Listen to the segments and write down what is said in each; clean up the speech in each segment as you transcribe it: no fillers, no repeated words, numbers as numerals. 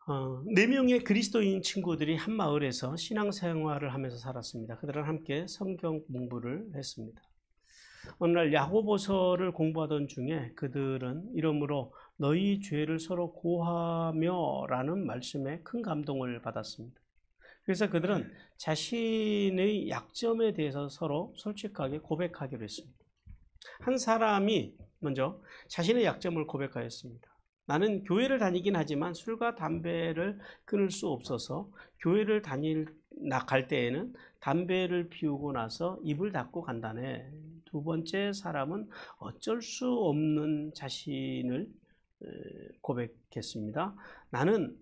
4명의 그리스도인 친구들이 한 마을에서 신앙생활을 하면서 살았습니다. 그들은 함께 성경 공부를 했습니다. 어느 날 야고보서를 공부하던 중에 그들은 이러므로 너희 죄를 서로 고하며 라는 말씀에 큰 감동을 받았습니다. 그래서 그들은 자신의 약점에 대해서 서로 솔직하게 고백하기로 했습니다. 한 사람이 먼저 자신의 약점을 고백하였습니다. 나는 교회를 다니긴 하지만 술과 담배를 끊을 수 없어서 교회를 갈 때에는 담배를 피우고 나서 입을 닫고 간다네. 두 번째 사람은 어쩔 수 없는 자신을 고백했습니다. 나는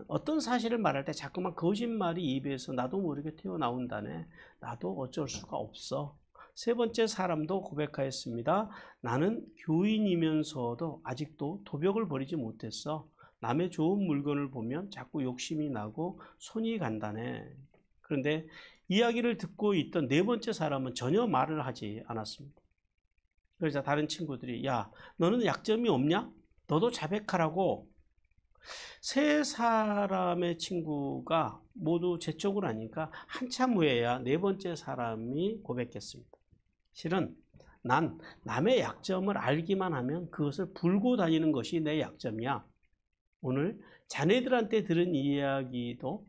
어떤 사실을 말할 때 자꾸만 거짓말이 입에서 나도 모르게 튀어나온다네. 나도 어쩔 수가 없어. 세 번째 사람도 고백하였습니다. 나는 교인이면서도 아직도 도벽을 버리지 못했어. 남의 좋은 물건을 보면 자꾸 욕심이 나고 손이 간다네. 그런데 이야기를 듣고 있던 네 번째 사람은 전혀 말을 하지 않았습니다. 그러자 다른 친구들이 야, 너는 약점이 없냐? 너도 자백하라고. 세 사람의 친구가 모두 제 쪽으로 하니까 한참 후에야 네 번째 사람이 고백했습니다. 실은 난 남의 약점을 알기만 하면 그것을 불고 다니는 것이 내 약점이야. 오늘 자네들한테 들은 이야기도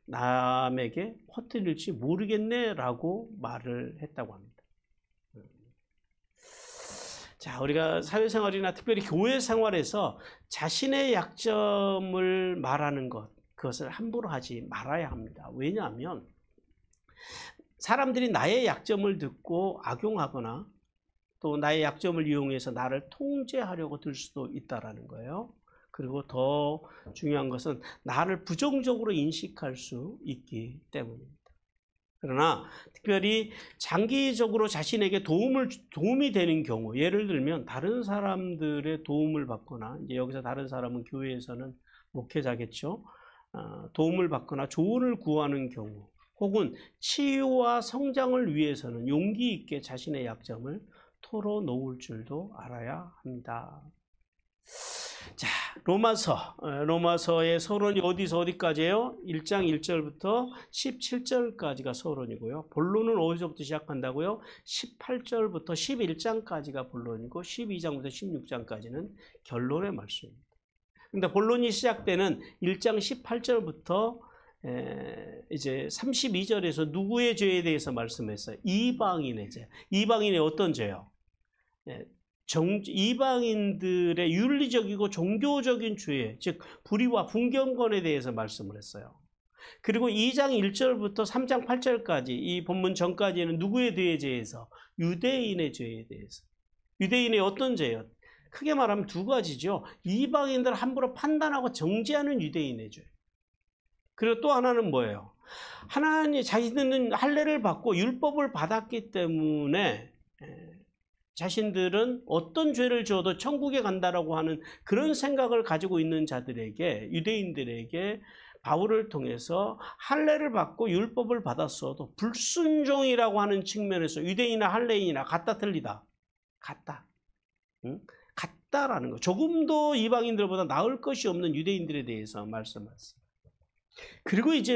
남에게 퍼뜨릴지 모르겠네 라고 말을 했다고 합니다. 자, 우리가 사회생활이나 특별히 교회 생활에서 자신의 약점을 말하는 것, 그것을 함부로 하지 말아야 합니다. 왜냐하면 사람들이 나의 약점을 듣고 악용하거나 또 나의 약점을 이용해서 나를 통제하려고 들 수도 있다는 거예요. 그리고 더 중요한 것은 나를 부정적으로 인식할 수 있기 때문입니다. 그러나 특별히 장기적으로 자신에게 도움이 되는 경우, 예를 들면 다른 사람들의 도움을 받거나, 이제 여기서 다른 사람은 교회에서는 목회자겠죠. 도움을 받거나 조언을 구하는 경우, 혹은 치유와 성장을 위해서는 용기 있게 자신의 약점을 털어놓을 줄도 알아야 합니다. 자, 로마서의 서론이 어디서 어디까지예요? 1장 1절부터 17절까지가 서론이고요. 본론은 어디서부터 시작한다고요? 18절부터 11장까지가 본론이고 12장부터 16장까지는 결론의 말씀입니다. 근데 본론이 시작되는 1장 18절부터 이제 32절에서 누구의 죄에 대해서 말씀했어요? 이방인의 죄. 이방인의 어떤 죄요? 이방인들의 윤리적이고 종교적인 죄, 즉 불의와 분경건에 대해서 말씀을 했어요. 그리고 2장 1절부터 3장 8절까지 이 본문 전까지는 누구에 대해서? 유대인의 죄에 대해서. 유대인의 어떤 죄요? 크게 말하면 두 가지죠. 이방인들을 함부로 판단하고 정죄하는 유대인의 죄. 그리고 또 하나는 뭐예요? 하나님 자신들은 할례를 받고 율법을 받았기 때문에 자신들은 어떤 죄를 지어도 천국에 간다라고 하는 그런 생각을 가지고 있는 자들에게, 유대인들에게 바울을 통해서 할례를 받고 율법을 받았어도 불순종이라고 하는 측면에서 유대인이나 할례인이나 같다 틀리다? 같다. 응? 같다라는 거. 조금도 이방인들보다 나을 것이 없는 유대인들에 대해서 말씀하셨습니다. 그리고 이제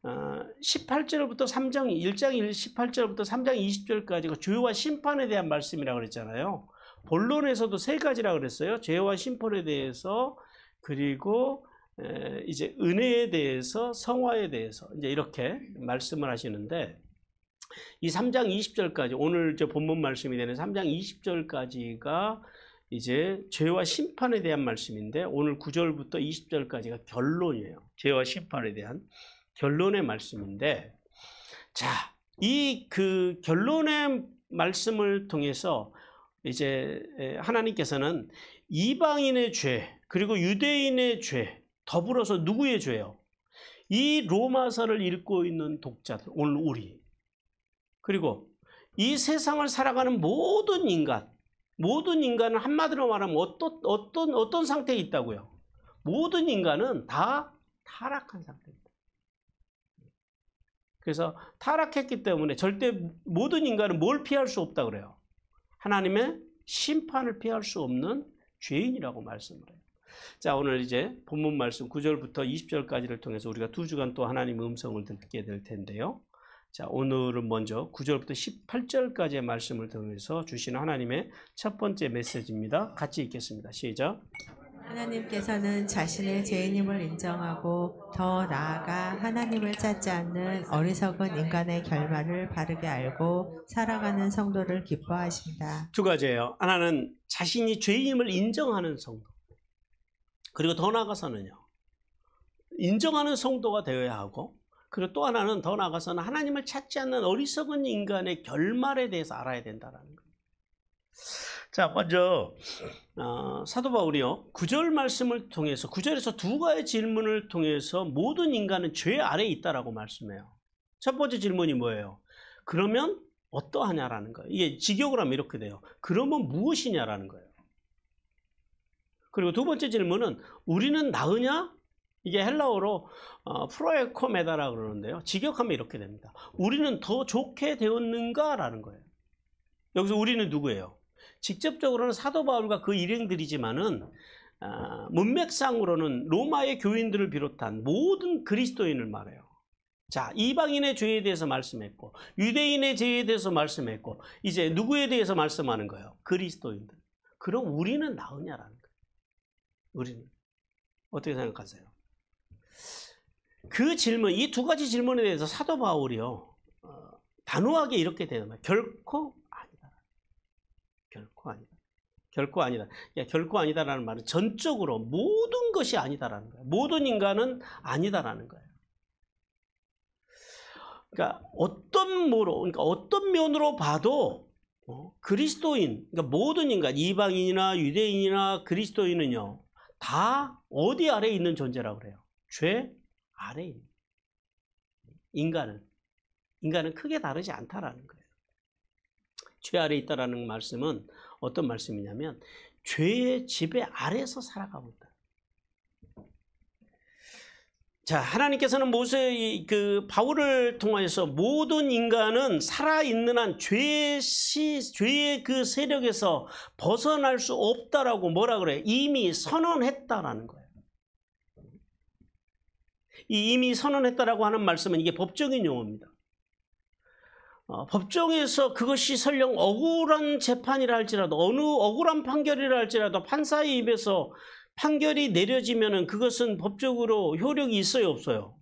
18절부터 1장 18절부터 3장 20절까지가 죄와 심판에 대한 말씀이라고 그랬잖아요. 본론에서도 세 가지라고 그랬어요. 죄와 심판에 대해서, 그리고 이제 은혜에 대해서, 성화에 대해서 이제 이렇게 말씀을 하시는데, 이 3장 20절까지 오늘 저 본문 말씀이 되는 3장 20절까지가 이제 죄와 심판에 대한 말씀인데, 오늘 9절부터 20절까지가 결론이에요. 죄와 심판에 대한 결론의 말씀인데, 자, 이 결론의 말씀을 통해서 이제 하나님께서는 이방인의 죄, 그리고 유대인의 죄, 더불어서 누구의 죄요? 이 로마서를 읽고 있는 독자들, 오늘 우리, 그리고 이 세상을 살아가는 모든 인간은 한마디로 말하면 어떤 상태에 있다고요? 모든 인간은 다 타락한 상태입니다. 그래서 타락했기 때문에 절대 모든 인간은 뭘 피할 수 없다 그래요? 하나님의 심판을 피할 수 없는 죄인이라고 말씀을 해요. 자, 오늘 이제 본문 말씀 9절부터 20절까지를 통해서 우리가 2주간 또 하나님의 음성을 듣게 될 텐데요. 자, 오늘은 먼저 9절부터 18절까지의 말씀을 통해서 주시는 하나님의 첫 번째 메시지입니다. 같이 읽겠습니다. 시작. 하나님께서는 자신의 죄인임을 인정하고 더 나아가 하나님을 찾지 않는 어리석은 인간의 결말을 바르게 알고 살아가는 성도를 기뻐하신다. 두 가지예요. 하나는 자신이 죄인임을 인정하는 성도. 그리고 더 나아가서는요. 인정하는 성도가 되어야 하고, 그리고 또 하나는 더 나아가서는 하나님을 찾지 않는 어리석은 인간의 결말에 대해서 알아야 된다는 거예요. 자, 먼저 사도 바울이요 9절 말씀을 통해서 9절에서 두 가지 질문을 통해서 모든 인간은 죄 아래에 있다라고 말씀해요. 첫 번째 질문이 뭐예요? 그러면 어떠하냐라는 거예요. 이게 직역을 하면 이렇게 돼요. 그러면 무엇이냐라는 거예요. 그리고 두 번째 질문은 우리는 나으냐? 이게 헬라어로 프로에코메다라고 그러는데요. 직역하면 이렇게 됩니다. 우리는 더 좋게 되었는가라는 거예요. 여기서 우리는 누구예요? 직접적으로는 사도 바울과 그 일행들이지만은 문맥상으로는 로마의 교인들을 비롯한 모든 그리스도인을 말해요. 자, 이방인의 죄에 대해서 말씀했고 유대인의 죄에 대해서 말씀했고 이제 누구에 대해서 말씀하는 거예요? 그리스도인들. 그럼 우리는 나으냐라는 거예요. 우리는 어떻게 생각하세요? 그 질문, 이 두 가지 질문에 대해서 사도 바울이요 단호하게 이렇게 대답해요. 결코 아니다. 결코 아니다. 결코 아니다. 야, 결코 아니다라는 말은 전적으로 모든 것이 아니다라는 거예요. 모든 인간은 아니다라는 거예요. 그러니까 어떤 면으로 봐도 그리스도인, 그러니까 모든 인간, 이방인이나 유대인이나 그리스도인은요 다 어디 아래에 있는 존재라고 그래요? 죄 아래에 있는. 인간은 크게 다르지 않다라는 거예요. 죄 아래에 있다라는 말씀은 어떤 말씀이냐면 죄의 지배 아래에서 살아가고 있다. 자, 하나님께서는 바울을 통해서 모든 인간은 살아있는 한 죄의 그 세력에서 벗어날 수 없다라고 뭐라 그래요? 이미 선언했다라는 거예요. 이 이미 선언했다라고 하는 말씀은 이게 법적인 용어입니다. 법정에서 그것이 설령 억울한 재판이라 할지라도 어느 억울한 판결이라 할지라도 판사의 입에서 판결이 내려지면은 그것은 법적으로 효력이 있어요, 없어요?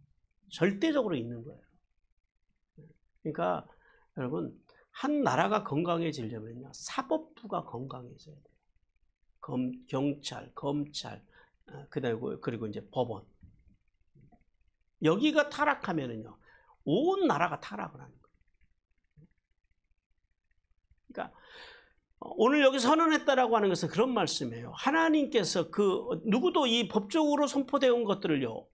절대적으로 있는 거예요. 그러니까 여러분 한 나라가 건강해지려면요 사법부가 건강해져야 돼요. 경찰, 검찰, 그리고 이제 법원. 여기가 타락하면은요 온 나라가 타락을 하는 거예요. 그러니까 오늘 여기 선언했다라고 하는 것은 그런 말씀이에요. 하나님께서 누구도 이 법적으로 선포되어 온 것들을요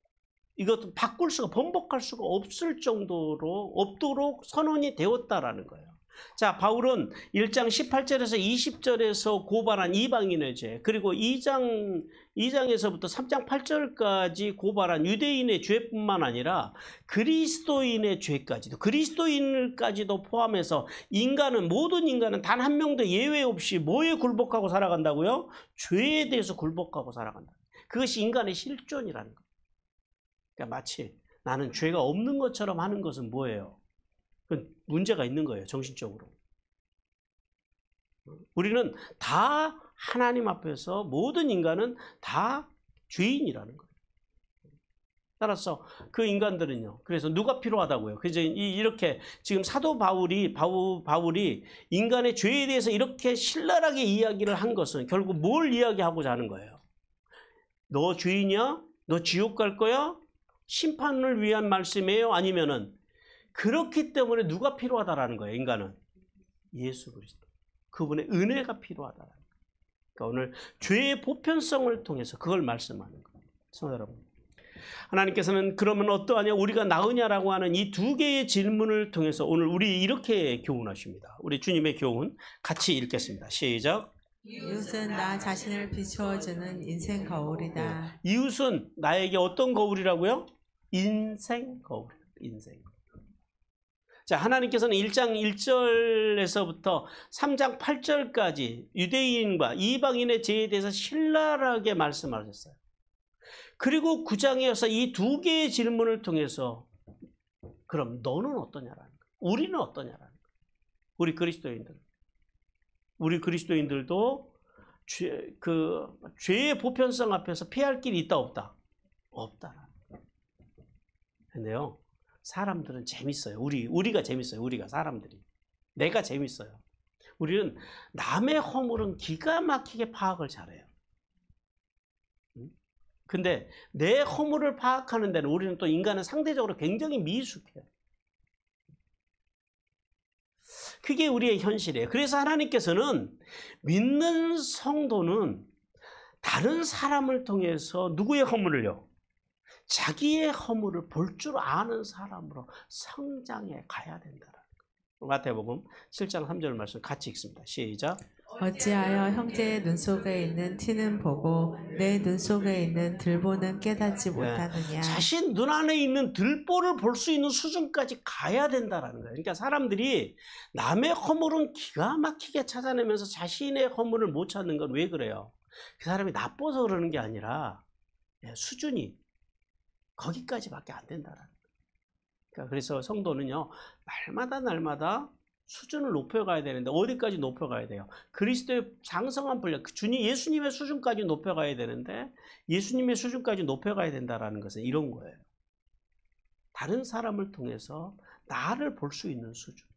이것도 바꿀 수가, 번복할 수가 없을 정도로 없도록 선언이 되었다라는 거예요. 자, 바울은 1장 18절에서 20절에서 고발한 이방인의 죄, 그리고 2장에서부터 3장 8절까지 고발한 유대인의 죄뿐만 아니라 그리스도인의 죄까지도, 그리스도인까지도 포함해서 모든 인간은 단 한 명도 예외 없이 뭐에 굴복하고 살아간다고요? 죄에 대해서 굴복하고 살아간다. 그것이 인간의 실존이라는 거예요. 그러니까 마치 나는 죄가 없는 것처럼 하는 것은 뭐예요? 문제가 있는 거예요, 정신적으로. 우리는 다 하나님 앞에서 모든 인간은 다 죄인이라는 거예요. 따라서 그 인간들은요, 그래서 누가 필요하다고요? 그래서 이렇게 지금 사도 바울이 인간의 죄에 대해서 이렇게 신랄하게 이야기를 한 것은 결국 뭘 이야기하고자 하는 거예요? 너 죄인이야? 너 지옥 갈 거야? 심판을 위한 말씀이에요? 아니면은 그렇기 때문에 누가 필요하다라는 거예요, 인간은? 예수 그리스도. 그분의 은혜가 필요하다라는 거예요. 그러니까 오늘 죄의 보편성을 통해서 그걸 말씀하는 거예요. 성도 여러분. 하나님께서는 그러면 어떠하냐, 우리가 나으냐라고 하는 이 두 개의 질문을 통해서 오늘 우리 이렇게 교훈하십니다. 우리 주님의 교훈 같이 읽겠습니다. 시작. 이웃은 나 자신을 비추어주는 인생 거울이다. 이웃은 나에게 어떤 거울이라고요? 인생 거울. 인생. 자, 하나님께서는 1장 1절에서부터 3장 8절까지 유대인과 이방인의 죄에 대해서 신랄하게 말씀하셨어요. 그리고 9장에서 이 두 개의 질문을 통해서 그럼 너는 어떠냐라는 거예요. 우리는 어떠냐라는 거예요. 우리 그리스도인들도 죄의 보편성 앞에서 피할 길이 있다 없다? 없다. 근데요, 사람들은 재밌어요. 우리가 재밌어요. 우리가 사람들이. 내가 재밌어요. 우리는 남의 허물은 기가 막히게 파악을 잘해요. 근데 내 허물을 파악하는 데는 우리는 또 인간은 상대적으로 굉장히 미숙해요. 그게 우리의 현실이에요. 그래서 하나님께서는 믿는 성도는 다른 사람을 통해서 누구의 허물을요? 자기의 허물을 볼 줄 아는 사람으로 성장해 가야 된다는 거예요. 마태복음 7장 3절 말씀 같이 읽습니다. 시작. 어찌하여 형제의 눈 속에 있는 티는 보고 내 눈 속에 있는 들보는 깨닫지 못하느냐. 자신 눈 안에 있는 들보를 볼 수 있는 수준까지 가야 된다라는 거예요. 그러니까 사람들이 남의 허물은 기가 막히게 찾아내면서 자신의 허물을 못 찾는 건 왜 그래요? 그 사람이 나빠서 그러는 게 아니라 수준이 거기까지밖에 안 된다라는 거예요. 그러니까 그래서 성도는요, 날마다 수준을 높여가야 되는데 어디까지 높여가야 돼요? 그리스도의 장성한 분량, 예수님의 수준까지 높여가야 되는데 예수님의 수준까지 높여가야 된다는 것은 이런 거예요. 다른 사람을 통해서 나를 볼 수 있는 수준,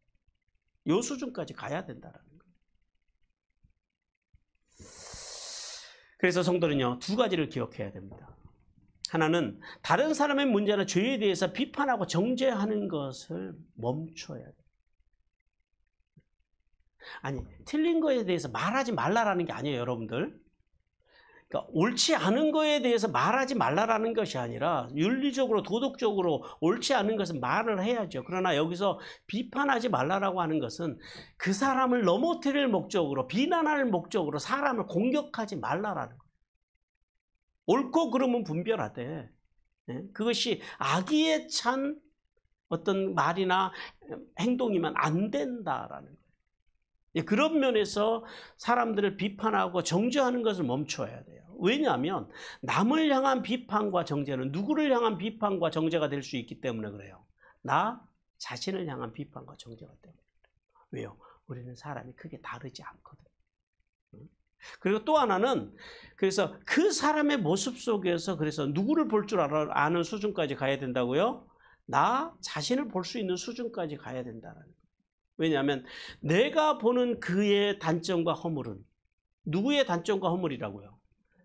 이 수준까지 가야 된다는 거예요. 그래서 성도는요, 두 가지를 기억해야 됩니다. 하나는 다른 사람의 문제나 죄에 대해서 비판하고 정죄하는 것을 멈춰야 돼요. 아니, 틀린 거에 대해서 말하지 말라라는 게 아니에요, 여러분들. 그러니까 옳지 않은 거에 대해서 말하지 말라라는 것이 아니라 윤리적으로, 도덕적으로 옳지 않은 것은 말을 해야죠. 그러나 여기서 비판하지 말라라고 하는 것은 그 사람을 넘어뜨릴 목적으로, 비난할 목적으로 사람을 공격하지 말라라는 거예요. 옳고 그름은 분별하되 그것이 악의에 찬 어떤 말이나 행동이면 안 된다라는 거예요. 그런 면에서 사람들을 비판하고 정죄하는 것을 멈춰야 돼요. 왜냐하면 남을 향한 비판과 정죄는 누구를 향한 비판과 정죄가 될 수 있기 때문에 그래요. 나 자신을 향한 비판과 정죄가 때문에. 왜요? 우리는 사람이 크게 다르지 않거든요. 그리고 또 하나는 그래서 그 사람의 모습 속에서 그래서 누구를 볼 줄 아는 수준까지 가야 된다고요? 나 자신을 볼 수 있는 수준까지 가야 된다는 거예요. 왜냐하면 내가 보는 그의 단점과 허물은 누구의 단점과 허물이라고요?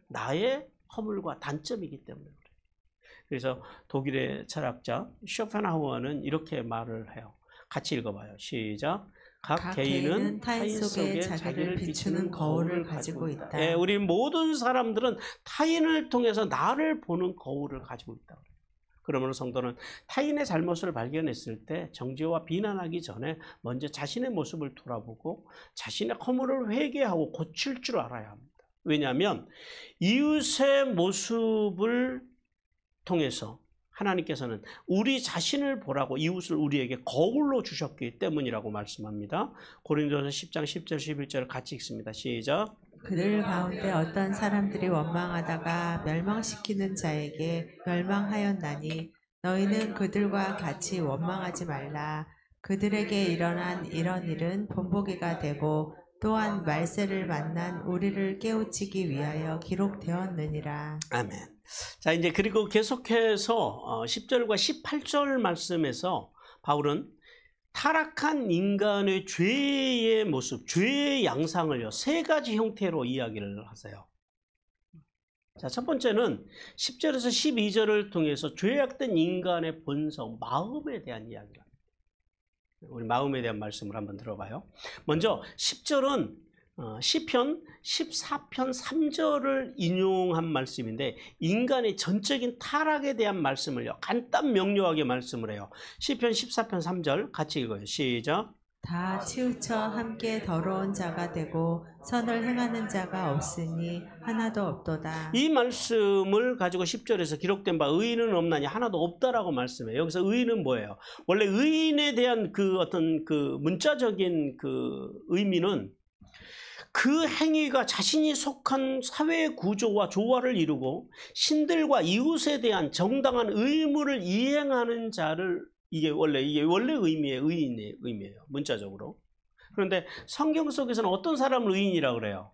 나의 허물과 단점이기 때문에 그래요. 그래서 독일의 철학자 쇼펜하우어는 이렇게 말을 해요. 같이 읽어봐요. 시작. 각 개인은 타인 속에 자기를 비추는 거울을 가지고 있다. 우리 모든 사람들은 타인을 통해서 나를 보는 거울을 가지고 있다. 그러므로 성도는 타인의 잘못을 발견했을 때 정죄와 비난하기 전에 먼저 자신의 모습을 돌아보고 자신의 허물을 회개하고 고칠 줄 알아야 합니다. 왜냐하면 이웃의 모습을 통해서 하나님께서는 우리 자신을 보라고 이웃을 우리에게 거울로 주셨기 때문이라고 말씀합니다. 고린도서 10장 10절 11절 같이 읽습니다. 시작. 그들 가운데 어떤 사람들이 원망하다가 멸망시키는 자에게 멸망하였나니 너희는 그들과 같이 원망하지 말라. 그들에게 일어난 이런 일은 본보기가 되고 또한 말세를 만난 우리를 깨우치기 위하여 기록되었느니라. 아멘. 자, 이제 그리고 계속해서 10절과 18절 말씀에서 바울은 타락한 인간의 죄의 모습, 죄의 양상을요, 세 가지 형태로 이야기를 하세요. 자, 첫 번째는 10절에서 12절을 통해서 죄악된 인간의 본성, 마음에 대한 이야기를 합니다. 우리 마음에 대한 말씀을 한번 들어봐요. 먼저 10절은 시편 14편 3절을 인용한 말씀인데 인간의 전적인 타락에 대한 말씀을요 간단 명료하게 말씀을 해요. 시편 14편 3절 같이 읽어요. 시작. 다 치우쳐 함께 더러운 자가 되고 선을 행하는 자가 없으니 하나도 없도다. 이 말씀을 가지고 10절에서 기록된 바 의인은 없나니 하나도 없다라고 말씀해요. 여기서 의인은 뭐예요? 원래 의인에 대한 그 어떤 그 문자적인 그 의미는 그 행위가 자신이 속한 사회 구조와 조화를 이루고 신들과 이웃에 대한 정당한 의무를 이행하는 자를 이게 원래 의미의 의인의 의미예요. 문자적으로. 그런데 성경 속에서는 어떤 사람을 의인이라고 그래요?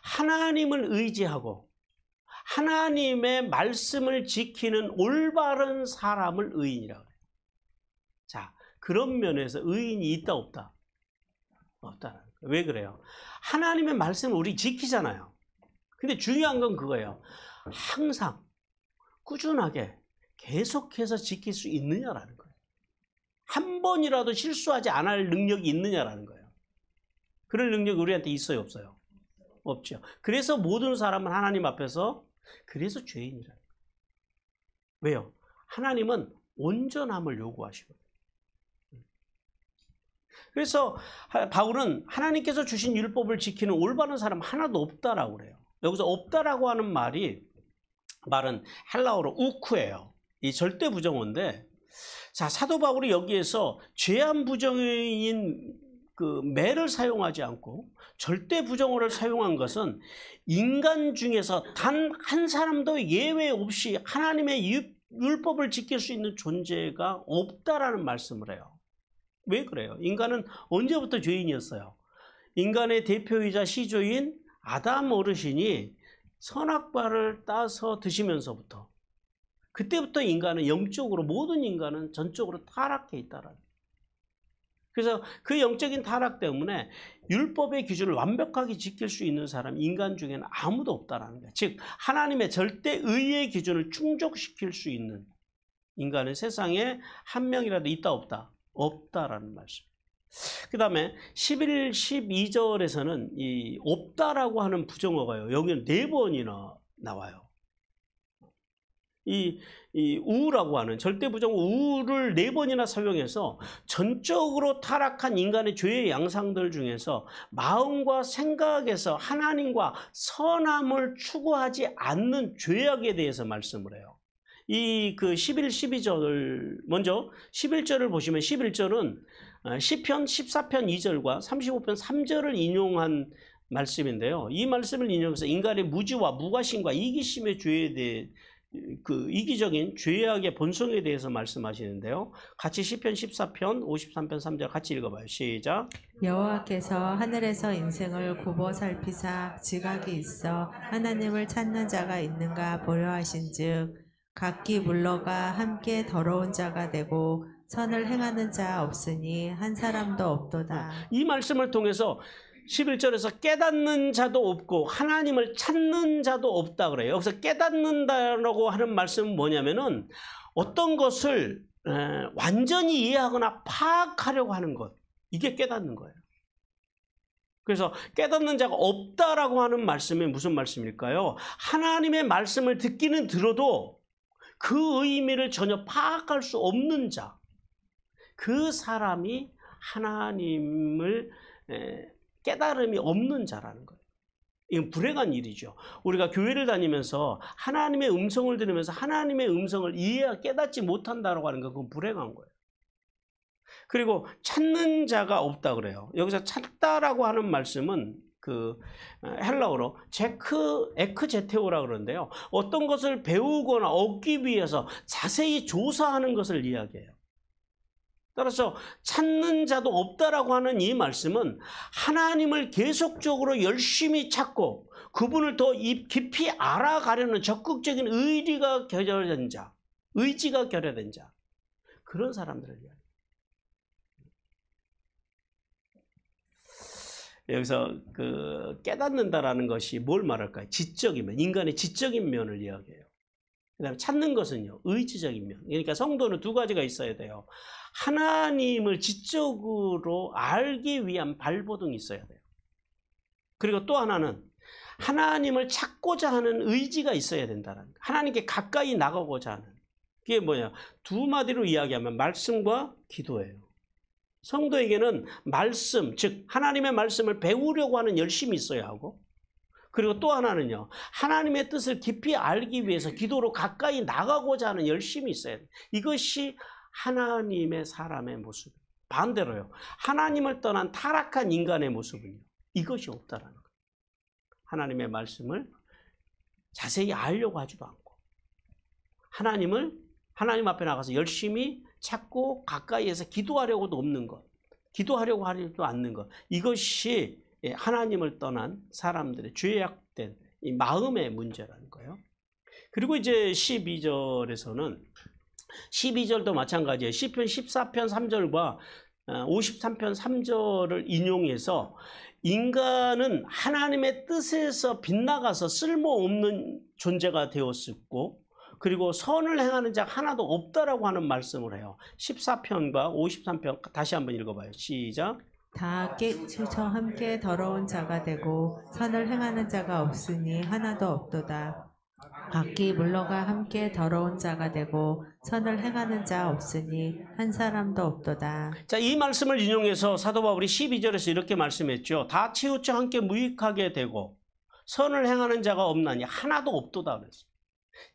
하나님을 의지하고 하나님의 말씀을 지키는 올바른 사람을 의인이라고 그래요. 자, 그런 면에서 의인이 있다 없다? 없다. 왜 그래요? 하나님의 말씀을 우리 지키잖아요. 근데 중요한 건 그거예요. 항상 꾸준하게 계속해서 지킬 수 있느냐라는 거예요. 한 번이라도 실수하지 않을 능력이 있느냐라는 거예요. 그럴 능력이 우리한테 있어요, 없어요? 없죠. 그래서 모든 사람은 하나님 앞에서 그래서 죄인이라는 거예요. 왜요? 하나님은 온전함을 요구하시거든요. 그래서 바울은 하나님께서 주신 율법을 지키는 올바른 사람 하나도 없다라고 그래요. 여기서 없다라고 하는 말은 헬라어로 우쿠예요. 이 절대 부정어인데, 자, 사도 바울이 여기에서 죄한 부정어인 그 매를 사용하지 않고 절대 부정어를 사용한 것은 인간 중에서 단 한 사람도 예외 없이 하나님의 율법을 지킬 수 있는 존재가 없다라는 말씀을 해요. 왜 그래요? 인간은 언제부터 죄인이었어요? 인간의 대표이자 시조인 아담 어르신이 선악과를 따서 드시면서부터 그때부터 인간은 영적으로 모든 인간은 전적으로 타락해 있다라는 거예요. 그래서 그 영적인 타락 때문에 율법의 기준을 완벽하게 지킬 수 있는 사람 인간 중에는 아무도 없다라는 거예요. 즉 하나님의 절대 의의 기준을 충족시킬 수 있는 인간은 세상에 한 명이라도 있다 없다? 없다라는 말씀. 그 다음에 11, 12절에서는 이 없다라고 하는 부정어가요. 여기는 4번이나 나와요. 이 우라고 하는 절대 부정 우를 4번이나 사용해서 전적으로 타락한 인간의 죄의 양상들 중에서 마음과 생각에서 하나님과 선함을 추구하지 않는 죄악에 대해서 말씀을 해요. 그 11, 12절 먼저 11절을 보시면 11절은 시편 14편 2절과 35편 3절을 인용한 말씀인데요. 이 말씀을 인용해서 인간의 무지와 무과심과 이기심의 죄에 대해 그 이기적인 죄악의 본성에 대해서 말씀하시는데요. 같이 시편 14편 53편 3절 같이 읽어봐요. 시작. 여호와께서 하늘에서 인생을 굽어 살피사 지각이 있어 하나님을 찾는 자가 있는가 보려 하신즉 각기 물러가 함께 더러운 자가 되고 선을 행하는 자 없으니 한 사람도 없도다. 이 말씀을 통해서 11절에서 깨닫는 자도 없고 하나님을 찾는 자도 없다 그래요. 여기서 깨닫는다라고 하는 말씀은 뭐냐면은 어떤 것을 완전히 이해하거나 파악하려고 하는 것, 이게 깨닫는 거예요. 그래서 깨닫는 자가 없다라고 하는 말씀이 무슨 말씀일까요? 하나님의 말씀을 듣기는 들어도 그 의미를 전혀 파악할 수 없는 자, 그 사람이 하나님을 깨달음이 없는 자라는 거예요. 이건 불행한 일이죠. 우리가 교회를 다니면서 하나님의 음성을 들으면서 하나님의 음성을 깨닫지 못한다고 하는 건 그건 불행한 거예요. 그리고 찾는 자가 없다 그래요. 여기서 찾다라고 하는 말씀은 그 헬라어로 에크제테오라 그러는데요. 어떤 것을 배우거나 얻기 위해서 자세히 조사하는 것을 이야기해요. 따라서 찾는 자도 없다라고 하는 이 말씀은 하나님을 계속적으로 열심히 찾고 그분을 더 깊이 알아가려는 적극적인 의지가 결여된 자, 그런 사람들을 이야기해요. 여기서 그 깨닫는다라는 것이 뭘 말할까요? 지적인 면, 인간의 지적인 면을 이야기해요. 그 다음에 찾는 것은요, 의지적인 면. 그러니까 성도는 두 가지가 있어야 돼요. 하나님을 지적으로 알기 위한 발버둥이 있어야 돼요. 그리고 또 하나는 하나님을 찾고자 하는 의지가 있어야 된다는 거예요. 하나님께 가까이 나가고자 하는. 그게 뭐냐? 두 마디로 이야기하면 말씀과 기도예요. 성도에게는 말씀, 즉 하나님의 말씀을 배우려고 하는 열심이 있어야 하고, 그리고 또 하나는요, 하나님의 뜻을 깊이 알기 위해서 기도로 가까이 나가고자 하는 열심이 있어야 돼요. 이것이 하나님의 사람의 모습. 반대로요, 하나님을 떠난 타락한 인간의 모습은요, 이것이 없다라는 거예요. 하나님의 말씀을 자세히 알려고 하지도 않고, 하나님 앞에 나가서 열심히 찾고 가까이에서 기도하려고도 없는 것, 기도하려고 하지도 않는 것, 이것이 하나님을 떠난 사람들의 죄악된 이 마음의 문제라는 거예요. 그리고 이제 12절에서는 12절도 마찬가지예요. 시편 14편 3절과 53편 3절을 인용해서 인간은 하나님의 뜻에서 빗나가서 쓸모없는 존재가 되었었고, 그리고 선을 행하는 자 하나도 없다라고 하는 말씀을 해요. 14편과 53편 다시 한번 읽어봐요. 시작. 다 깨치쳐 함께 더러운 자가 되고 선을 행하는 자가 없으니 하나도 없도다. 각기 물러가 함께 더러운 자가 되고 선을 행하는 자 없으니 한 사람도 없도다. 자, 이 말씀을 인용해서 사도 바울이 12절에서 이렇게 말씀했죠. 다 치우쳐 함께 무익하게 되고 선을 행하는 자가 없나니 하나도 없도다 그랬어요.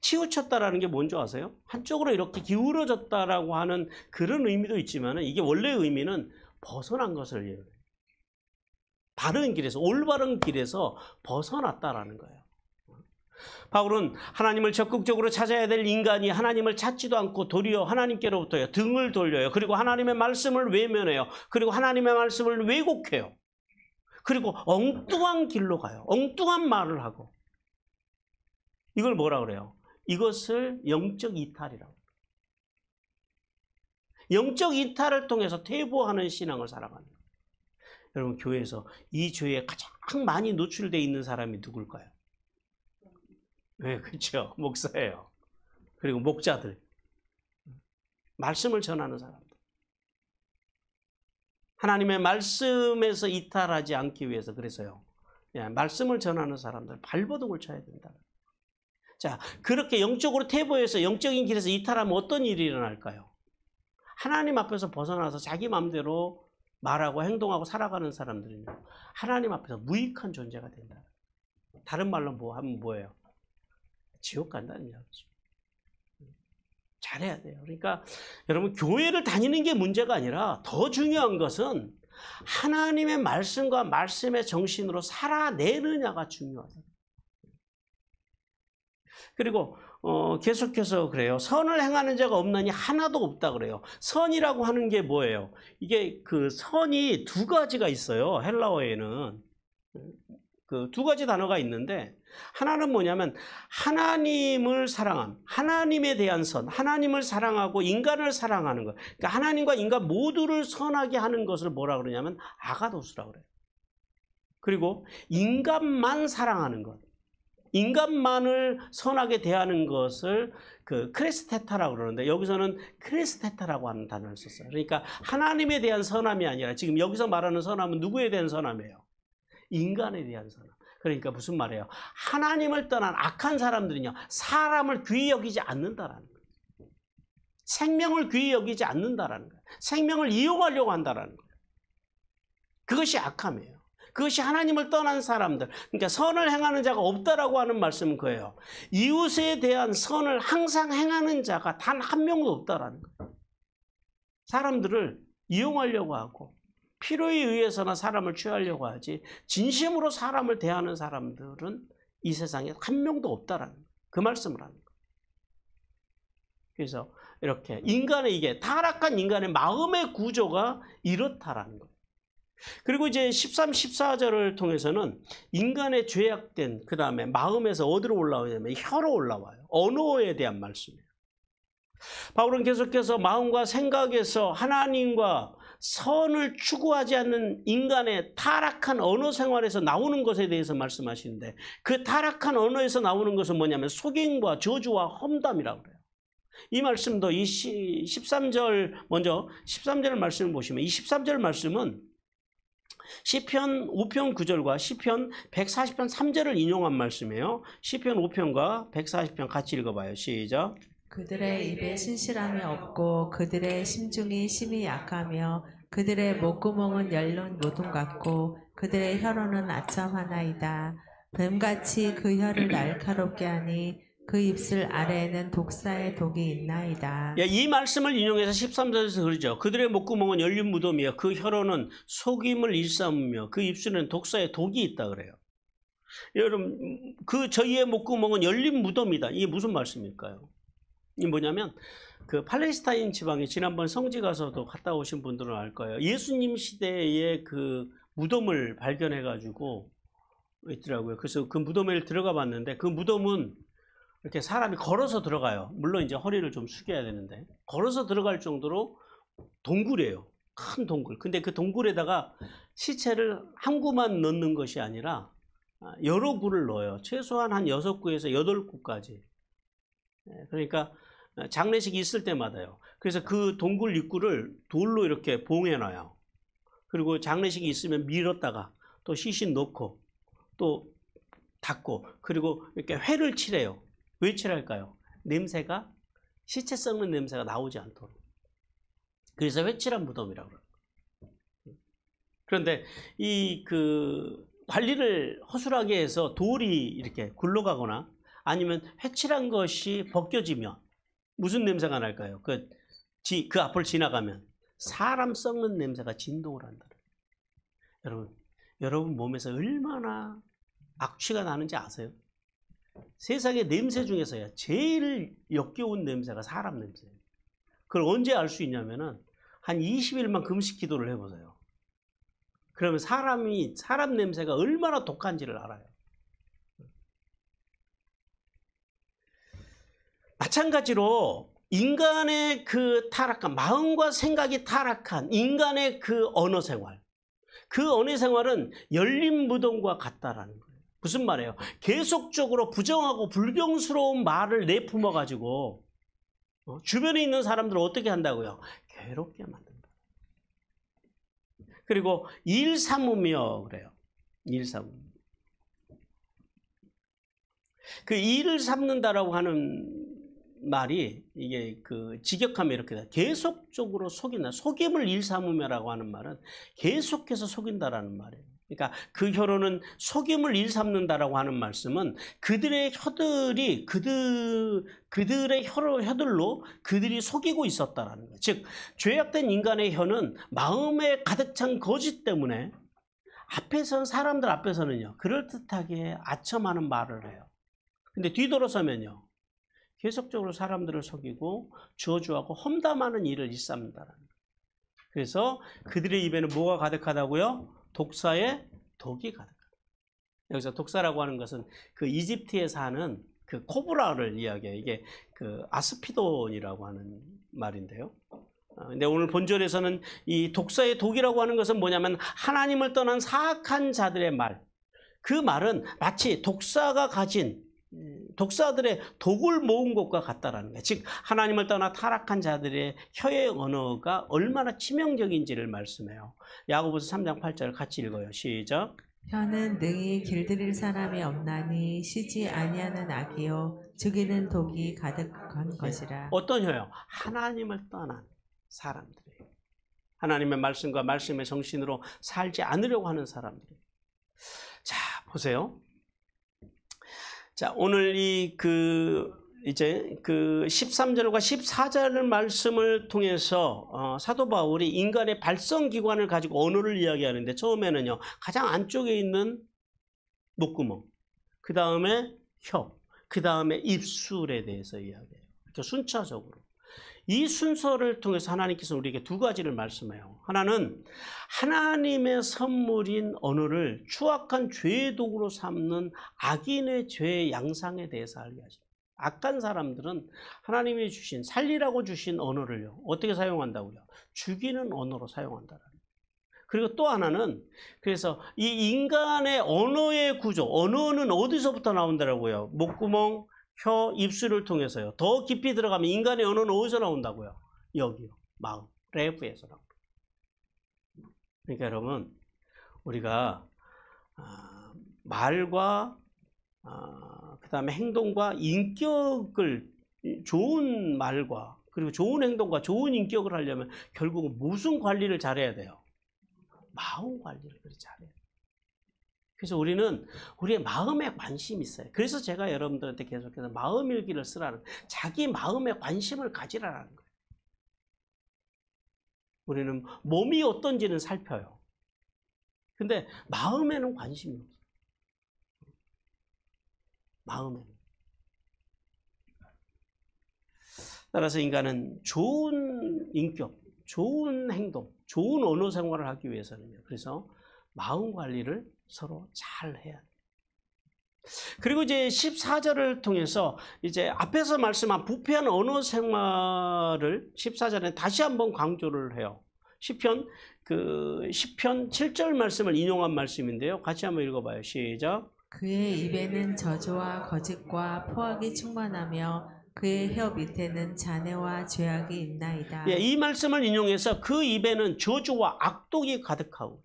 치우쳤다라는 게 뭔지 아세요? 한쪽으로 이렇게 기울어졌다라고 하는 그런 의미도 있지만, 이게 원래 의미는 벗어난 것을 얘기해요. 바른 길에서, 올바른 길에서 벗어났다라는 거예요. 바울은 하나님을 적극적으로 찾아야 될 인간이 하나님을 찾지도 않고 도리어 하나님께로부터 등을 돌려요. 그리고 하나님의 말씀을 외면해요. 그리고 하나님의 말씀을 왜곡해요. 그리고 엉뚱한 길로 가요. 엉뚱한 말을 하고. 이걸 뭐라 그래요? 이것을 영적 이탈이라고. 영적 이탈을 통해서 퇴보하는 신앙을 살아가는 거예요. 여러분, 교회에서 이 죄에 가장 많이 노출되어 있는 사람이 누굴까요? 네, 그렇죠. 목사예요. 그리고 목자들. 말씀을 전하는 사람들. 하나님의 말씀에서 이탈하지 않기 위해서, 그래서요, 말씀을 전하는 사람들 발버둥을 쳐야 된다. 자, 그렇게 영적으로 퇴보해서 영적인 길에서 이탈하면 어떤 일이 일어날까요? 하나님 앞에서 벗어나서 자기 마음대로 말하고 행동하고 살아가는 사람들은요, 하나님 앞에서 무익한 존재가 된다. 다른 말로 하면 뭐예요? 지옥 간다는 이야기죠. 잘해야 돼요. 그러니까 여러분, 교회를 다니는 게 문제가 아니라 더 중요한 것은 하나님의 말씀과 말씀의 정신으로 살아내느냐가 중요하다. 그리고 계속해서 그래요. 선을 행하는 자가 없나니 하나도 없다 그래요. 선이라고 하는 게 뭐예요? 이게 그 선이 두 가지가 있어요. 헬라어에는 그 두 가지 단어가 있는데, 하나는 뭐냐면 하나님을 사랑함, 하나님에 대한 선, 하나님을 사랑하고 인간을 사랑하는 것. 그러니까 하나님과 인간 모두를 선하게 하는 것을 뭐라 그러냐면 아가도스라고 그래요. 그리고 인간만 사랑하는 것, 인간만을 선하게 대하는 것을 그 크레스테타라고 그러는데, 여기서는 크레스테타라고 하는 단어를 썼어요. 그러니까 하나님에 대한 선함이 아니라 지금 여기서 말하는 선함은 누구에 대한 선함이에요? 인간에 대한 선함. 그러니까 무슨 말이에요? 하나님을 떠난 악한 사람들은요, 사람을 귀히 여기지 않는다라는 거예요. 생명을 귀히 여기지 않는다라는 거예요. 생명을 이용하려고 한다라는 거예요. 그것이 악함이에요. 그것이 하나님을 떠난 사람들, 그러니까 선을 행하는 자가 없다라고 하는 말씀은 그예요. 이웃에 대한 선을 항상 행하는 자가 단 한 명도 없다라는 거예요. 사람들을 이용하려고 하고 필요에 의해서나 사람을 취하려고 하지, 진심으로 사람을 대하는 사람들은 이 세상에 한 명도 없다라는 거예요. 그 말씀을 하는 거예요. 그래서 이렇게 인간의, 이게 타락한 인간의 마음의 구조가 이렇다라는 거예요. 그리고 이제 13, 14절을 통해서는 인간의 죄악된 그 다음에 마음에서 어디로 올라오냐면 혀로 올라와요. 언어에 대한 말씀이에요. 바울은 계속해서 마음과 생각에서 하나님과 선을 추구하지 않는 인간의 타락한 언어 생활에서 나오는 것에 대해서 말씀하시는데, 그 타락한 언어에서 나오는 것은 뭐냐면 속임과 저주와 험담이라고 그래요. 이 말씀도 이 13절, 먼저 13절 말씀을 보시면, 이 13절 말씀은 시편 5편 9절과 시편 140편 3절을 인용한 말씀이에요. 시편 5편과 140편 같이 읽어봐요. 시작. 그들의 입에 신실함이 없고 그들의 심중이 심히 약하며 그들의 목구멍은 열린 모둠 같고 그들의 혀로는 아첨하나이다. 뱀같이 그 혀를 날카롭게 하니 그 입술 아래에는 독사의 독이 있나이다. 예, 이 말씀을 인용해서 13절에서 그러죠. 그들의 목구멍은 열린 무덤이요 그 혀로는 속임을 일삼으며 그 입술에는 독사의 독이 있다 그래요. 여러분, 그 저희의 목구멍은 열린 무덤이다. 이게 무슨 말씀일까요? 이게 뭐냐면 그 팔레스타인 지방에 지난번 성지 가서도 갔다 오신 분들은 알 거예요. 예수님 시대의 그 무덤을 발견해 가지고 있더라고요. 그래서 그 무덤에 들어가 봤는데 그 무덤은 이렇게 사람이 걸어서 들어가요. 물론 이제 허리를 좀 숙여야 되는데 걸어서 들어갈 정도로 동굴이에요. 큰 동굴. 근데 그 동굴에다가 시체를 한 구만 넣는 것이 아니라 여러 구를 넣어요. 최소한 한 6구에서 8구까지. 그러니까 장례식이 있을 때마다요. 그래서 그 동굴 입구를 돌로 이렇게 봉해놔요. 그리고 장례식이 있으면 밀었다가 또 시신 넣고 또 닫고 그리고 이렇게 회를 칠해요. 왜 칠할까요? 냄새가 시체 썩는 냄새가 나오지 않도록. 그래서 회칠한 무덤이라고 그래요. 그런데 이 그 관리를 허술하게 해서 돌이 이렇게 굴러가거나 아니면 회칠한 것이 벗겨지면 무슨 냄새가 날까요? 그 앞을 지나가면 사람 썩는 냄새가 진동을 한다. 여러분 몸에서 얼마나 악취가 나는지 아세요? 세상의 냄새 중에서야 제일 역겨운 냄새가 사람 냄새예요. 그걸 언제 알 수 있냐면은 한 20일만 금식 기도를 해보세요. 그러면 사람 냄새가 얼마나 독한지를 알아요. 마찬가지로 인간의 그 타락한 마음과 생각이 타락한 인간의 그 언어 생활, 그 언어 생활은 열린 무덤과 같다라는 거예요. 무슨 말이에요? 계속적으로 부정하고 불경스러운 말을 내뿜어 가지고 주변에 있는 사람들을 어떻게 한다고요? 괴롭게 만든다. 그리고 일 삼으며 그래요. 일 삼으며. 그 일을 삼는다라고 하는 말이 이게 그 직역하면 이렇게 돼요. 계속적으로 속인다. 속임을 일삼으며라고 하는 말은 계속해서 속인다라는 말이에요. 그러니까 그 혀로는 속임을 일삼는다라고 하는 말씀은 그들의 혀들이 그들의 혀들로 그들이 속이고 있었다라는 거예요. 즉 죄악된 인간의 혀는 마음에 가득 찬 거짓 때문에 사람들 앞에서는요 그럴듯하게 아첨하는 말을 해요. 근데 뒤돌아서면요 계속적으로 사람들을 속이고 저주하고 험담하는 일을 일삼는다라는 거예요. 그래서 그들의 입에는 뭐가 가득하다고요? 독사의 독이 가득하다. 여기서 독사라고 하는 것은 그 이집트에 사는 그 코브라를 이야기해요. 이게 그 아스피돈이라고 하는 말인데요. 근데 오늘 본절에서는 이 독사의 독이라고 하는 것은 뭐냐면 하나님을 떠난 사악한 자들의 말. 그 말은 마치 독사들의 독을 모은 것과 같다라는 거예요. 즉 하나님을 떠나 타락한 자들의 혀의 언어가 얼마나 치명적인지를 말씀해요. 야고보서 3장 8절 같이 읽어요. 시작. 혀는 능히 길들일 사람이 없나니 쉬지 아니하는 악이요 죽이는 독이 가득한 것이라. 어떤 혀요? 하나님을 떠난 사람들이에요. 하나님의 말씀과 말씀의 정신으로 살지 않으려고 하는 사람들이에요. 자, 보세요. 자, 오늘 이제 그 13절과 14절 말씀을 통해서 사도 바울이 인간의 발성 기관을 가지고 언어를 이야기하는데 처음에는요 가장 안쪽에 있는 목구멍, 그 다음에 혀, 그 다음에 입술에 대해서 이야기해요. 이렇게 순차적으로. 이 순서를 통해서 하나님께서 우리에게 두 가지를 말씀해요. 하나는 하나님의 선물인 언어를 추악한 죄의 도구로 삼는 악인의 죄의 양상에 대해서 알게 하십니다. 악한 사람들은 하나님이 주신 살리라고 주신 언어를요 어떻게 사용한다고요? 죽이는 언어로 사용한다라는 거예요. 그리고 또 하나는 그래서 이 인간의 언어의 구조, 언어는 어디서부터 나온다라고요? 목구멍, 혀, 입술을 통해서요. 더 깊이 들어가면 인간의 언어는 어디서 나온다고요? 여기요. 마음, 레프에서 나옵니다. 그러니까 여러분 우리가 말과 그 다음에 행동과 인격을 좋은 말과 그리고 좋은 행동과 좋은 인격을 하려면 결국은 무슨 관리를 잘해야 돼요? 마음 관리를 그렇게 잘해야 돼요. 그래서 우리는 우리의 마음에 관심이 있어요. 그래서 제가 여러분들한테 계속해서 마음일기를 쓰라는, 자기 마음에 관심을 가지라는 거예요. 우리는 몸이 어떤지는 살펴요. 근데 마음에는 관심이 없어요. 마음에는. 따라서 인간은 좋은 인격, 좋은 행동, 좋은 언어 생활을 하기 위해서는요. 그래서 마음 관리를 서로 잘 해야 돼요. 그리고 이제 14절을 통해서 이제 앞에서 말씀한 부패한 언어 생활을 14절에 다시 한번 강조를 해요. 시편 7절 말씀을 인용한 말씀인데요. 같이 한번 읽어봐요. 시작. 그의 입에는 저주와 거짓과 포악이 충만하며 그의 혀 밑에는 잔해와 죄악이 있나이다. 예, 이 말씀을 인용해서 그 입에는 저주와 악독이 가득하고,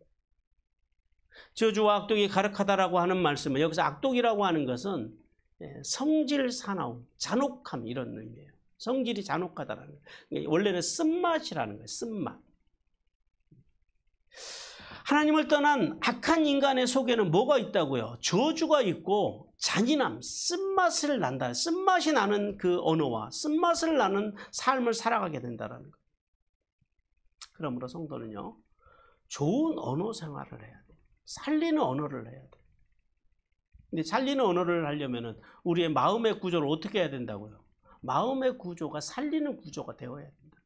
저주와 악독이 가득하다라고 하는 말씀은, 여기서 악독이라고 하는 것은 성질 사나움, 잔혹함 이런 의미예요. 성질이 잔혹하다라는 거예요. 원래는 쓴맛이라는 거예요. 쓴맛. 하나님을 떠난 악한 인간의 속에는 뭐가 있다고요? 저주가 있고 잔인함, 쓴맛을 난다. 쓴맛이 나는 그 언어와 쓴맛을 나는 삶을 살아가게 된다는 거예요. 그러므로 성도는요, 좋은 언어 생활을 해야 돼요. 살리는 언어를 해야 돼요. 근데 살리는 언어를 하려면은 우리의 마음의 구조를 어떻게 해야 된다고요? 마음의 구조가 살리는 구조가 되어야 된다.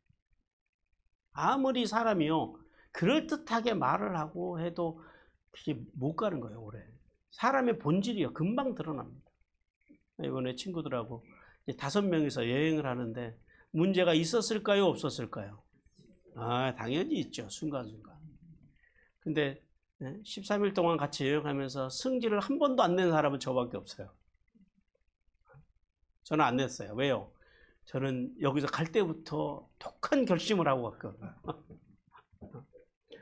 아무리 사람이요, 그럴듯하게 말을 하고 해도 그게 못 가는 거예요, 오래. 사람의 본질이요, 금방 드러납니다. 이번에 친구들하고 5명이서 여행을 하는데 문제가 있었을까요, 없었을까요? 아, 당연히 있죠, 순간순간. 근데 13일 동안 같이 여행하면서 승질을 한 번도 안 낸 사람은 저밖에 없어요. 저는 안 냈어요. 왜요? 저는 여기서 갈 때부터 독한 결심을 하고 갔거든요.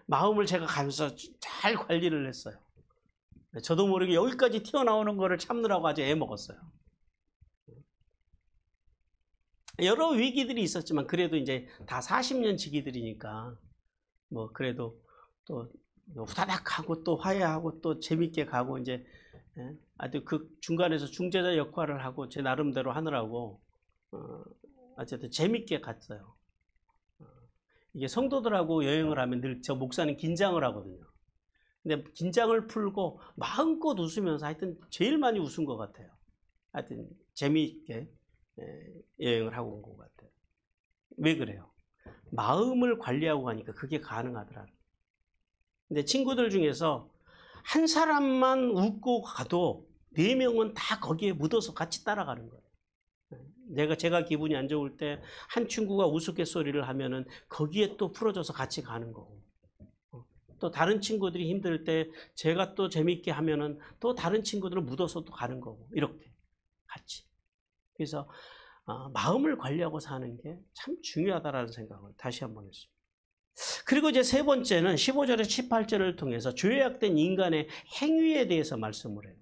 마음을 제가 가면서 잘 관리를 했어요. 저도 모르게 여기까지 튀어나오는 거를 참느라고 아주 애먹었어요. 여러 위기들이 있었지만 그래도 이제 다 40년 지기들이니까 뭐 그래도 또 후다닥 하고 또 화해하고 또 재밌게 가고 이제 아주 그 중간에서 중재자 역할을 하고 제 나름대로 하느라고 어쨌든 재밌게 갔어요. 이게 성도들하고 여행을 하면 늘 저 목사는 긴장을 하거든요. 근데 긴장을 풀고 마음껏 웃으면서 하여튼 제일 많이 웃은 것 같아요. 하여튼 재미있게 여행을 하고 온 것 같아요. 왜 그래요? 마음을 관리하고 가니까 그게 가능하더라고요. 근데 친구들 중에서 한 사람만 웃고 가도 4명은 다 거기에 묻어서 같이 따라가는 거예요. 제가 기분이 안 좋을 때 한 친구가 우스갯소리를 하면은 거기에 또 풀어줘서 같이 가는 거고, 또 다른 친구들이 힘들 때 제가 또 재밌게 하면은 또 다른 친구들은 묻어서 또 가는 거고, 이렇게 같이. 그래서 마음을 관리하고 사는 게 참 중요하다라는 생각을 다시 한번 했습니다. 그리고 이제 세 번째는 15절에 18절을 통해서 죄악된 인간의 행위에 대해서 말씀을 해요.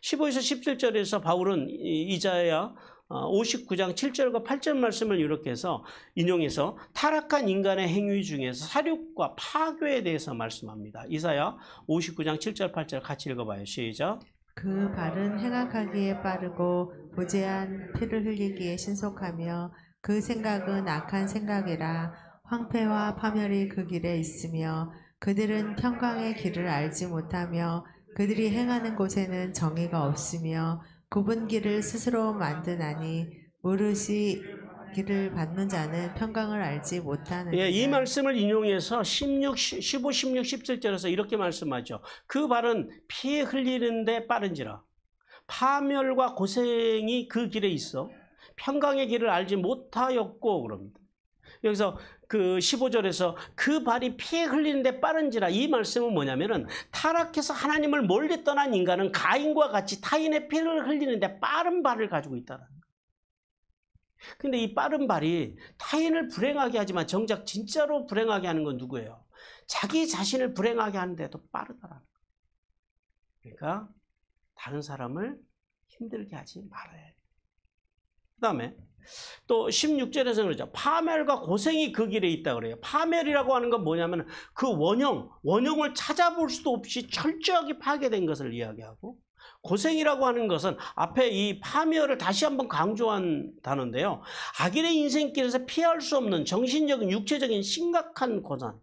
15에서 17절에서 바울은 이사야 59장 7절과 8절 말씀을 이렇게 해서 인용해서 타락한 인간의 행위 중에서 살육과 파괴에 대해서 말씀합니다. 이사야 59장 7절 8절 같이 읽어봐요. 시작. 그 발은 행악하기에 빠르고 무제한 피를 흘리기에 신속하며 그 생각은 악한 생각이라 황폐와 파멸이 그 길에 있으며 그들은 평강의 길을 알지 못하며 그들이 행하는 곳에는 정의가 없으며 굽은 길을 스스로 만드나니 무릇이 길을 받는 자는 평강을 알지 못하느니라. 이 말씀을 인용해서 15, 16, 17절에서 이렇게 말씀하죠. 그 발은 피 흘리는데 빠른지라 파멸과 고생이 그 길에 있어 평강의 길을 알지 못하였고 그럽니다. 여기서 그 15절에서 그 발이 피에 흘리는데 빠른지라, 이 말씀은 뭐냐면은 타락해서 하나님을 멀리 떠난 인간은 가인과 같이 타인의 피를 흘리는데 빠른 발을 가지고 있다는 거예요. 근데 이 빠른 발이 타인을 불행하게 하지만 정작 진짜로 불행하게 하는 건 누구예요? 자기 자신을 불행하게 하는데도 빠르다라는 거예요. 그러니까 다른 사람을 힘들게 하지 말아야 해요. 그 다음에 또 16절에서 그러죠. 파멸과 고생이 그 길에 있다 그래요. 파멸이라고 하는 건 뭐냐면 그 원형을 찾아볼 수도 없이 철저하게 파괴된 것을 이야기하고, 고생이라고 하는 것은 앞에 이 파멸을 다시 한번 강조한 단어인데요. 악인의 인생길에서 피할 수 없는 정신적인, 육체적인 심각한 고난,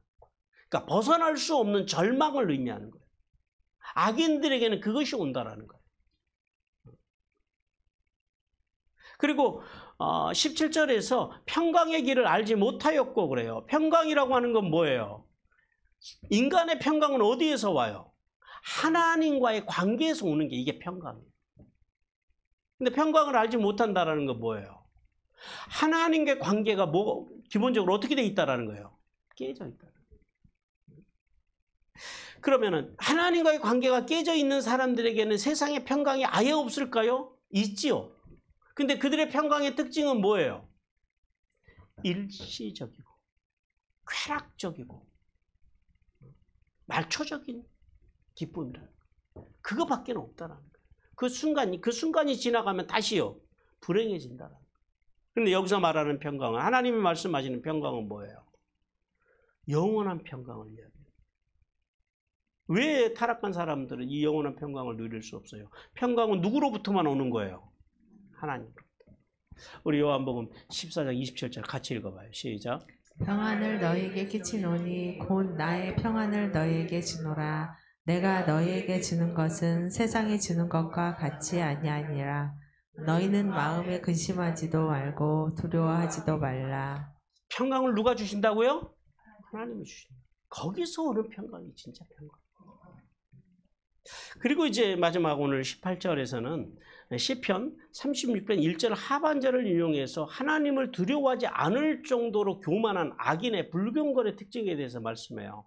그러니까 벗어날 수 없는 절망을 의미하는 거예요. 악인들에게는 그것이 온다라는 거예요. 그리고 17절에서 평강의 길을 알지 못하였고 그래요. 평강이라고 하는 건 뭐예요? 인간의 평강은 어디에서 와요? 하나님과의 관계에서 오는 게 이게 평강이에요. 근데 평강을 알지 못한다라는 건 뭐예요? 하나님과의 관계가 기본적으로 어떻게 돼 있다라는 거예요? 깨져 있다. 그러면은 하나님과의 관계가 깨져 있는 사람들에게는 세상의 평강이 아예 없을까요? 있지요. 근데 그들의 평강의 특징은 뭐예요? 일시적이고 쾌락적이고 말초적인 기쁨이라는 거예요. 그거밖에 없다라는 거예요. 그 순간이 지나가면 다시요 불행해진다라는 거예요. 그런데 여기서 말하는 평강은, 하나님이 말씀하시는 평강은 뭐예요? 영원한 평강을 이야기해요. 왜 타락한 사람들은 이 영원한 평강을 누릴 수 없어요? 평강은 누구로부터만 오는 거예요? 하나님으로부터. 우리 요한복음 14장 27절 같이 읽어봐요. 시작. 평안을 너희에게 끼치노니 곧 나의 평안을 너희에게 주노라. 내가 너희에게 주는 것은 세상이 주는 것과 같이 아니하니라. 너희는 마음에 근심하지도 말고 두려워하지도 말라. 평강을 누가 주신다고요? 하나님이 주신다. 거기서 오는 평강이 진짜 평강. 그리고 이제 마지막 오늘 18절에서는 시편 36편 1절 하반절을 인용해서 하나님을 두려워하지 않을 정도로 교만한 악인의 불경건의 특징에 대해서 말씀해요.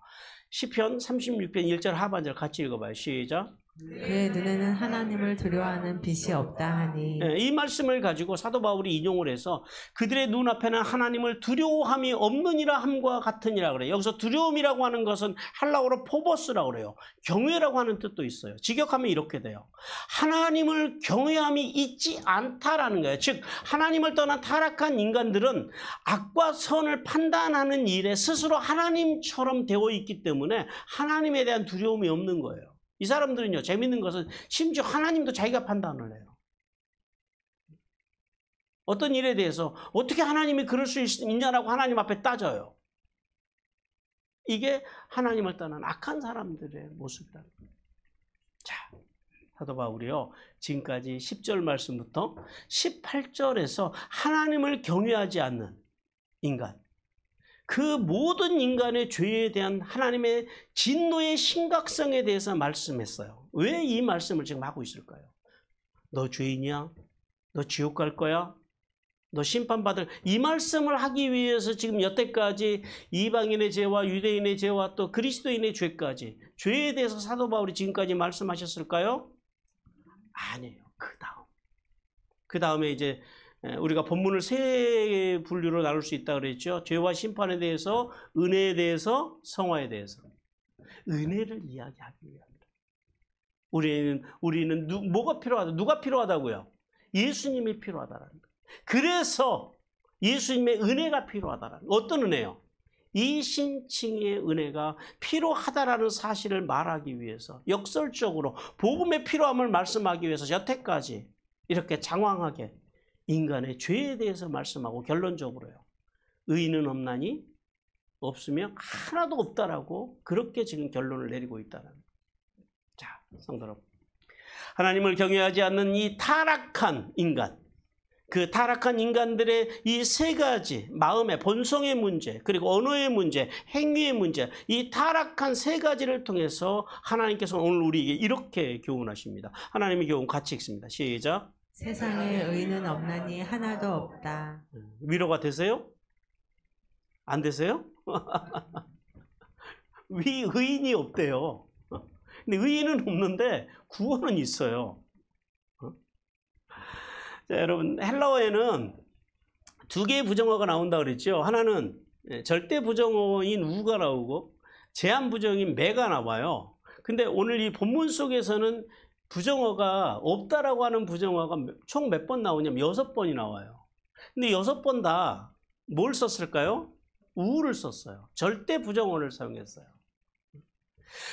시편 36편 1절 하반절 같이 읽어봐요. 시작. 그의 눈에는 하나님을 두려워하는 빛이 없다 하니. 이 말씀을 가지고 사도 바울이 인용을 해서 그들의 눈앞에는 하나님을 두려워함이 없느니라 함과 같으니라 그래요. 여기서 두려움이라고 하는 것은 헬라어로 포버스라고 그래요. 경외라고 하는 뜻도 있어요. 직역하면 이렇게 돼요. 하나님을 경외함이 있지 않다라는 거예요. 즉 하나님을 떠난 타락한 인간들은 악과 선을 판단하는 일에 스스로 하나님처럼 되어 있기 때문에 하나님에 대한 두려움이 없는 거예요. 이 사람들은요, 재밌는 것은 심지어 하나님도 자기가 판단을 해요. 어떤 일에 대해서 어떻게 하나님이 그럴 수 있냐라고 하나님 앞에 따져요. 이게 하나님을 떠난 악한 사람들의 모습이다. 자, 사도 바울이요, 지금까지 10절 말씀부터 18절에서 하나님을 경외하지 않는 인간, 그 모든 인간의 죄에 대한 하나님의 진노의 심각성에 대해서 말씀했어요. 왜 이 말씀을 지금 하고 있을까요? 너 죄인이야? 너 지옥 갈 거야? 너 심판받을, 이 말씀을 하기 위해서 지금 여태까지 이방인의 죄와 유대인의 죄와 또 그리스도인의 죄까지, 죄에 대해서 사도 바울이 지금까지 말씀하셨을까요? 아니에요. 그 다음에 이제 우리가 본문을 세 분류로 나눌 수 있다 그랬죠. 죄와 심판에 대해서, 은혜에 대해서, 성화에 대해서. 은혜를 이야기하기 위함이다. 우리는 뭐가 필요하다? 누가 필요하다고요? 예수님이 필요하다라는 거예요. 그래서 예수님의 은혜가 필요하다라는 거예요. 어떤 은혜요? 이 신칭의 은혜가 필요하다라는 사실을 말하기 위해서, 역설적으로 복음의 필요함을 말씀하기 위해서 여태까지 이렇게 장황하게 인간의 죄에 대해서 말씀하고, 결론적으로요, 의인은 없나니 없으며 하나도 없다라고 그렇게 지금 결론을 내리고 있다는 거예요. 자, 성도 여러분, 하나님을 경외하지 않는 이 타락한 인간, 그 타락한 인간들의 이 세 가지, 마음의 본성의 문제, 그리고 언어의 문제, 행위의 문제, 이 타락한 세 가지를 통해서 하나님께서 오늘 우리에게 이렇게 교훈하십니다. 하나님의 교훈 같이 읽습니다. 시작. 세상에 의인은 없나니 하나도 없다. 위로가 되세요? 안 되세요? 의인이 없대요. 근데 의인은 없는데 구원은 있어요. 자, 여러분, 헬라어에는 두 개의 부정어가 나온다 그랬죠. 하나는 절대 부정어인 우가 나오고 제한 부정인 매가 나와요. 근데 오늘 이 본문 속에서는 부정어가 없다라고 하는 부정어가 총 몇 번 나오냐면 6번이 나와요. 근데 6번 다 뭘 썼을까요? 우를 썼어요. 절대 부정어를 사용했어요.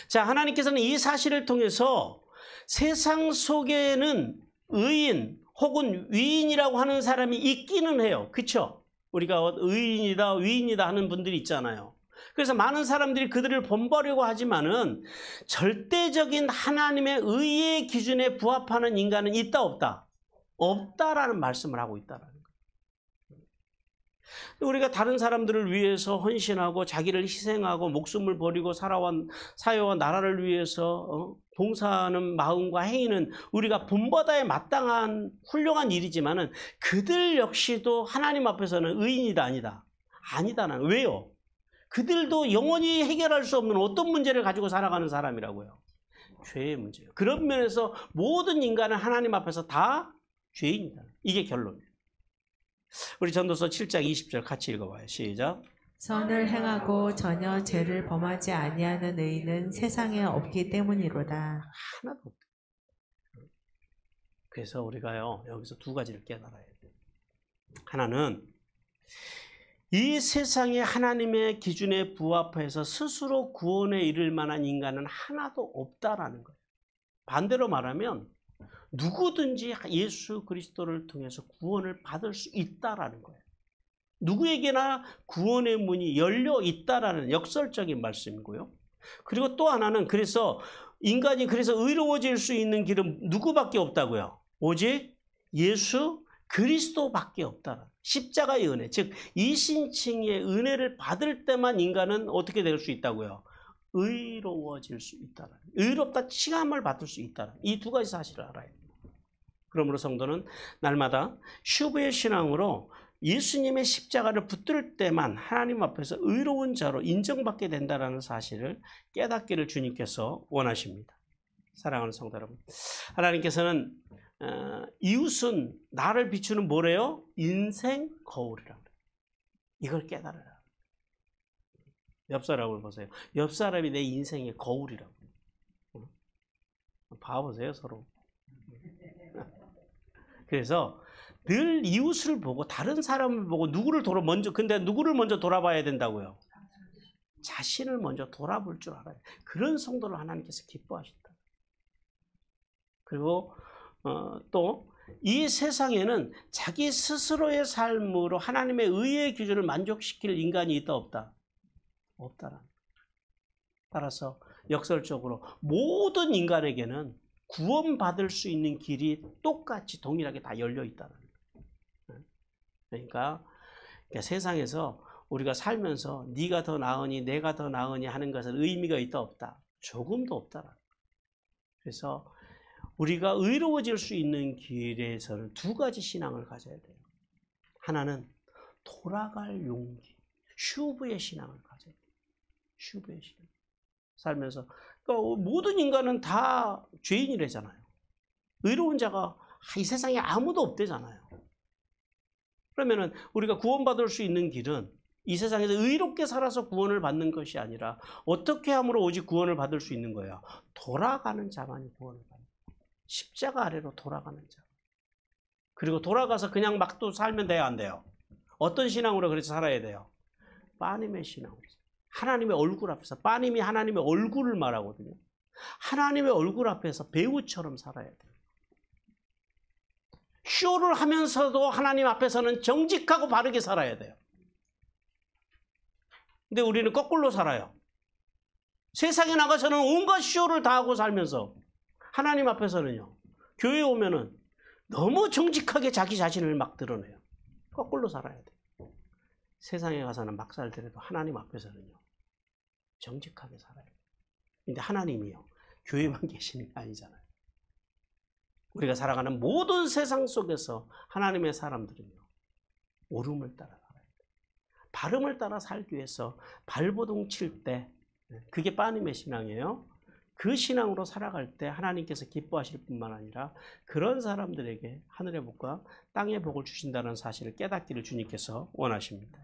자, 하나님께서는 이 사실을 통해서 세상 속에는 의인 혹은 위인이라고 하는 사람이 있기는 해요. 그렇죠? 우리가 의인이다 위인이다 하는 분들이 있잖아요. 그래서 많은 사람들이 그들을 본보려고 하지만은 절대적인 하나님의 의의 기준에 부합하는 인간은 있다 없다? 없다라는 말씀을 하고 있다라는 거예요. 우리가 다른 사람들을 위해서 헌신하고 자기를 희생하고 목숨을 버리고 살아온 사회와 나라를 위해서 봉사하는 마음과 행위는 우리가 본보다에 마땅한 훌륭한 일이지만은 그들 역시도 하나님 앞에서는 의인이다 아니다? 아니다는 왜요? 그들도 영원히 해결할 수 없는 어떤 문제를 가지고 살아가는 사람이라고요. 죄의 문제예요. 그런 면에서 모든 인간은 하나님 앞에서 다 죄인이다. 이게 결론이에요. 우리 전도서 7장 20절 같이 읽어봐요. 시작. 선을 행하고 전혀 죄를 범하지 아니하는 의인은 세상에 없기 때문이로다. 하나도 없다. 그래서 우리가요 여기서 두 가지를 깨달아야 돼요. 하나는 이 세상에 하나님의 기준에 부합해서 스스로 구원에 이를 만한 인간은 하나도 없다라는 거예요. 반대로 말하면 누구든지 예수 그리스도를 통해서 구원을 받을 수 있다라는 거예요. 누구에게나 구원의 문이 열려 있다라는 역설적인 말씀이고요. 그리고 또 하나는 그래서 인간이 그래서 의로워질 수 있는 길은 누구밖에 없다고요? 오직 예수 그리스도밖에 없다. 십자가의 은혜, 즉 이신칭의 은혜를 받을 때만 인간은 어떻게 될 수 있다고요? 의로워질 수 있다. 의롭다 칭함을 받을 수 있다. 이 두 가지 사실을 알아야 돼요. 그러므로 성도는 날마다 슈브의 신앙으로 예수님의 십자가를 붙들 때만 하나님 앞에서 의로운 자로 인정받게 된다는 사실을 깨닫기를 주님께서 원하십니다. 사랑하는 성도 여러분, 하나님께서는 이웃은 나를 비추는 뭐래요? 인생 거울이라고 그래요. 이걸 깨달아라. 옆 사람을 보세요. 옆 사람이 내 인생의 거울이라고. 봐보세요 서로. 그래서 늘 이웃을 보고 다른 사람을 보고 근데 누구를 먼저 돌아봐야 된다고요? 자신을 먼저 돌아볼 줄 알아요. 그런 성도를 하나님께서 기뻐하신다. 그리고 또 이 세상에는 자기 스스로의 삶으로 하나님의 의의 기준을 만족시킬 인간이 있다 없다? 없다라는 거예요. 따라서 역설적으로 모든 인간에게는 구원받을 수 있는 길이 똑같이 동일하게 다 열려 있다는 거예요. 그러니까 세상에서 우리가 살면서 네가 더 나으니 내가 더 나으니 하는 것은 의미가 있다 없다? 조금도 없다라는 거예요. 그래서 우리가 의로워질 수 있는 길에서는 두 가지 신앙을 가져야 돼요. 하나는 돌아갈 용기, 슈브의 신앙을 가져야 돼요. 슈브의 신앙. 살면서 그러니까 모든 인간은 다 죄인이래잖아요. 의로운 자가 이 세상에 아무도 없대잖아요. 그러면은 우리가 구원받을 수 있는 길은 이 세상에서 의롭게 살아서 구원을 받는 것이 아니라 어떻게 함으로 오직 구원을 받을 수 있는 거예요? 돌아가는 자만이 구원을 받는 거예요. 십자가 아래로 돌아가는 자. 그리고 돌아가서 그냥 막 또 살면 돼요, 안 돼요? 어떤 신앙으로 그래서 살아야 돼요? 빠님의 신앙으로. 하나님의 얼굴 앞에서, 빠님이 하나님의 얼굴을 말하거든요. 하나님의 얼굴 앞에서 배우처럼 살아야 돼요. 쇼를 하면서도 하나님 앞에서는 정직하고 바르게 살아야 돼요. 근데 우리는 거꾸로 살아요. 세상에 나가서는 온갖 쇼를 다 하고 살면서 하나님 앞에서는요, 교회에 오면은 너무 정직하게 자기 자신을 막 드러내요. 거꾸로 살아야 돼요. 세상에 가서는 막 살더라도 하나님 앞에서는요, 정직하게 살아야 돼요. 근데 하나님이요, 교회만 계시는 게 아니잖아요. 우리가 살아가는 모든 세상 속에서 하나님의 사람들은요, 옳음을 따라 살아야 돼요. 바름을 따라 살기 위해서 발버둥 칠 때, 그게 빠님의 신앙이에요. 그 신앙으로 살아갈 때 하나님께서 기뻐하실 뿐만 아니라 그런 사람들에게 하늘의 복과 땅의 복을 주신다는 사실을 깨닫기를 주님께서 원하십니다.